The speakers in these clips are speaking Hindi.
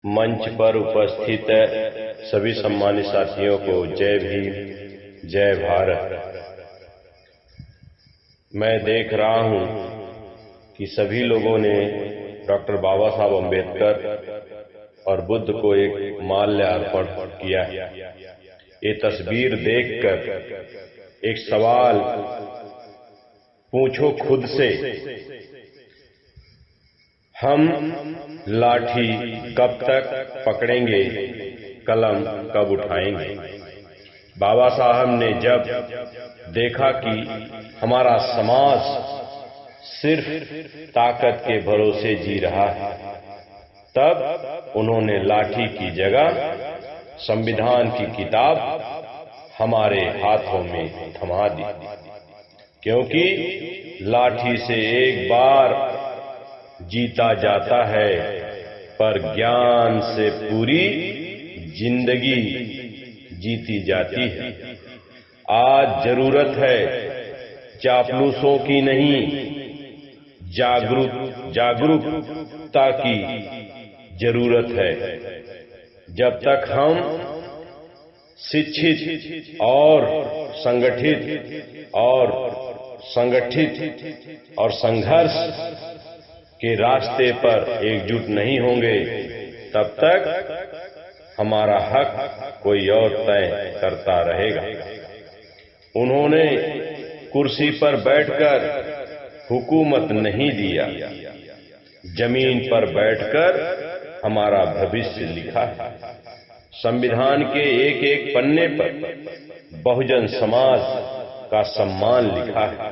मंच पर उपस्थित सभी सम्मानित साथियों को जय भीम, जय भारत। मैं देख रहा हूं कि सभी लोगों ने डॉक्टर बाबा साहब अम्बेडकर और बुद्ध को एक माल्यार्पण किया। ये तस्वीर देखकर एक सवाल पूछो खुद से, हम लाठी कब तक पकड़ेंगे, कलम कब उठाएंगे। बाबा साहब ने जब देखा कि हमारा समाज सिर्फ ताकत के भरोसे जी रहा है, तब उन्होंने लाठी की जगह संविधान की किताब हमारे हाथों में थमा दी, क्योंकि लाठी से एक बार जीता जाता है, पर ज्ञान से पूरी जिंदगी जीती जाती है। आज जरूरत है चापलूसों की नहीं, जागरूकता की जरूरत है। जब तक हम शिक्षित और संगठित और संघर्ष के रास्ते पर एकजुट नहीं होंगे, तब तक हमारा हक कोई और तय करता रहेगा। उन्होंने कुर्सी पर बैठकर हुकूमत नहीं दिया, जमीन पर बैठकर हमारा भविष्य लिखा है। संविधान के एक एक पन्ने पर बहुजन समाज का सम्मान लिखा है,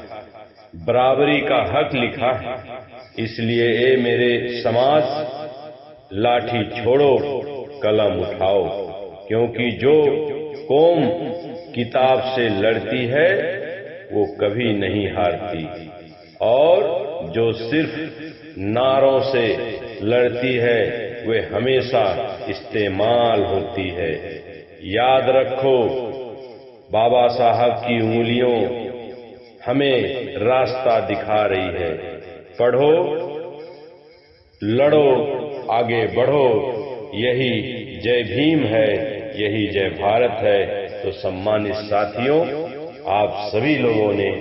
बराबरी का हक लिखा है। इसलिए ए मेरे समाज, लाठी छोड़ो, कलम उठाओ, क्योंकि जो कौम किताब से लड़ती है वो कभी नहीं हारती, और जो सिर्फ नारों से लड़ती है वे हमेशा इस्तेमाल होती है। याद रखो, बाबा साहब की उंगलियों हमें रास्ता दिखा रही है। पढ़ो, लड़ो, आगे बढ़ो, यही जय भीम है, यही जय भारत है। तो सम्मानित साथियों, आप सभी लोगों ने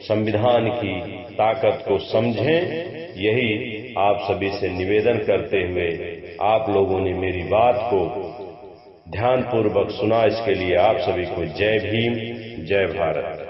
संविधान की ताकत को समझें, यही आप सभी से निवेदन करते हुए आप लोगों ने मेरी बात को ध्यानपूर्वक सुना, इसके लिए आप सभी को जय भीम, जय भारत।